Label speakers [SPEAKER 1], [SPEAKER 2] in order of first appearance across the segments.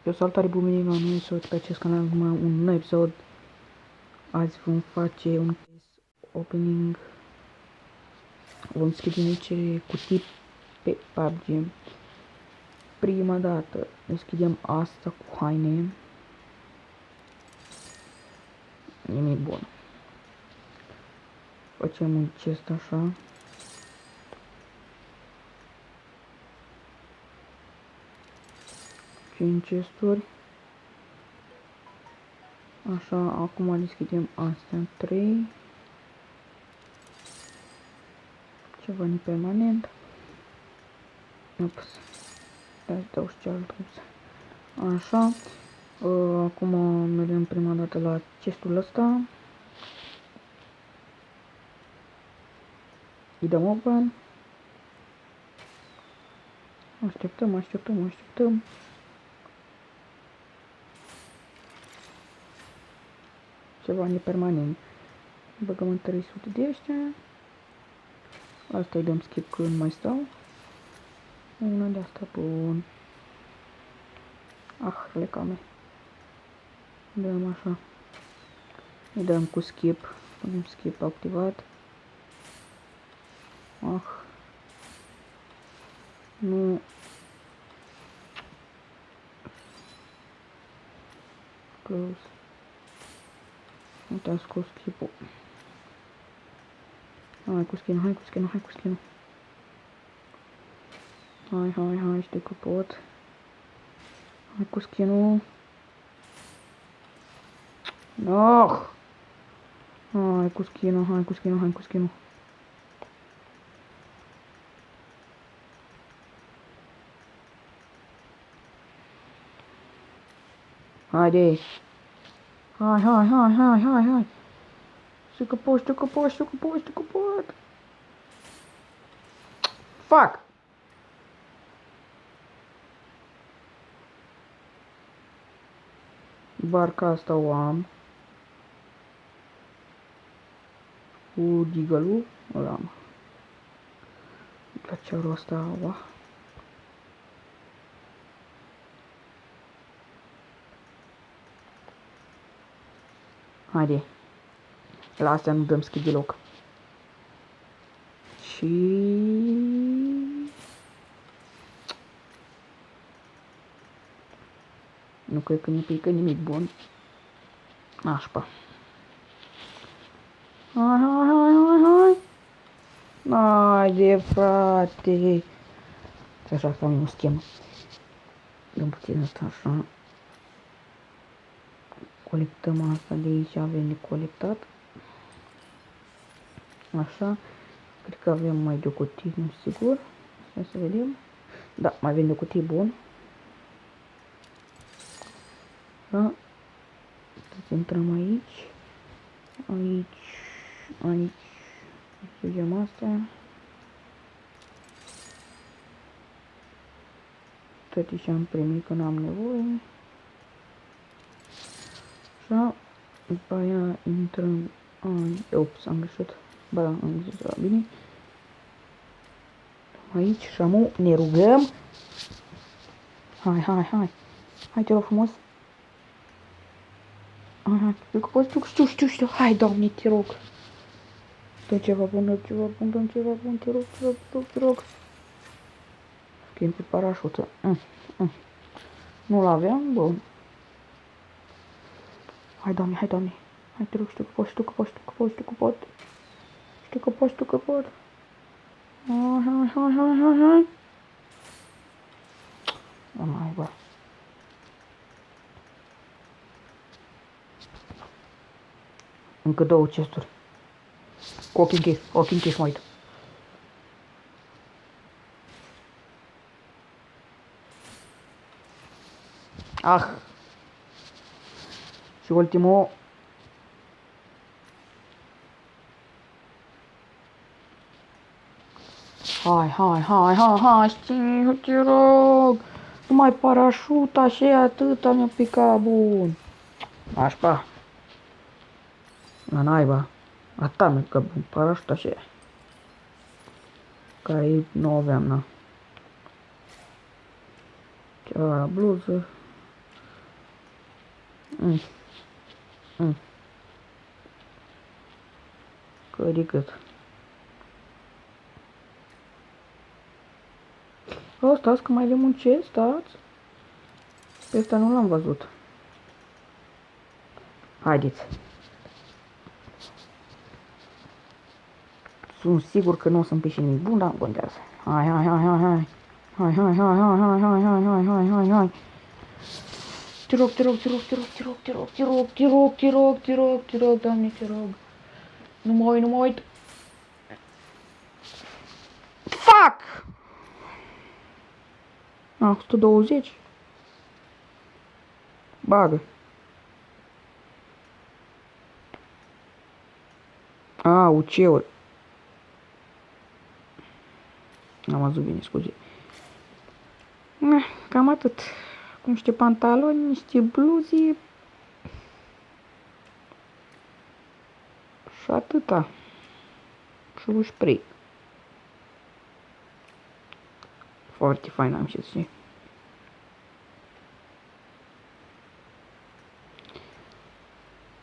[SPEAKER 1] Eu salutare bun la noi, să pe acest canal numai un nou episod. Azi vom face un opening. Vom deschide niște cutii pe PUBG. Prima dată deschidem asta cu haine. Nimic bun. Facem un chest așa. Cinci chesturi. Așa, acum deschidem astea 3. Ceva nepermanent. Ups. Hai să dau și cealaltă. Așa. Acum mergem prima dată la chestul ăsta. Îi dăm open. Așteptăm. Ceva nepermanent. Băgăm în 300 de ăștia. Asta îi dăm skip că nu mai stau. Una de asta, bun. Lecame. Dăm așa. Îi dăm cu skip. Punem skip activat. Nu. Close. Uite, scos skip-ul. Hai cu skin-ul. Hai, știu că pot. Hai cu skin-ul. No! Hai cu skin-ul. Haide! Hai! Știu că pot! Fuck! Barca asta o am. Cu Deagle-ul ăla am. Glaciarul ăsta, oa. Haide. La astea nu dăm skip deloc. Și... nu cred că ne pică nimic bun. Nașpa. Hai. Haide, frate. Așa că am un schemă. Dăm puțin asta așa. Colectăm asta de aici, avem de colectat. Așa. Cred că avem mai de o cutie, nu știu sigur. Hai să vedem. Da, mai avem de o cutie, bun. Da. Să intrăm aici. Aici. Sugem astea. Tot ce am primit că n-am nevoie. Așa. După aia intrăm. Ups, am greșit. Ba da, am zis la bine. Aici și amu ne rugăm. Hai. Hai, te rog frumos. Știu. Hai, Doamne, te rog. Dă ceva bun, te rog. Schimb pe parașută. Nu-l aveam, bun. Hai, Doamne. Hai, te rog, știu că pot. Hai. Hai, bă. Încă 2 chesturi. Cu ochii închiși, mă uit. Și ultimul. Hai, știu, te rog. Numai parașuta și atâta mi-a picat, bun. Așpa. La naiba. Atâta mi-a picat, bun, parașuta și aia. Care nu aveam, na. Ceva la bluză. Mm. Mm. Cât. Stați că mai avem un ce? Stați. Pe ăsta nu l-am văzut. Haideți. Sunt sigur că nu o să-mi pești nimic bun, dar nu contează. Hai. Hai. Te rog, Doamne, te rog. Nu mă uit. Fuck! 120. Bagă. UC-uri. N-am văzut bine, scuze. Cam atât. Cu niște pantaloni, niște bluze. Și atâta. Și un spray. Foarte fain, am ce să zic.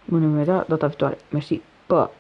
[SPEAKER 1] Nu ne vedea data viitoare. Mersi. Pa!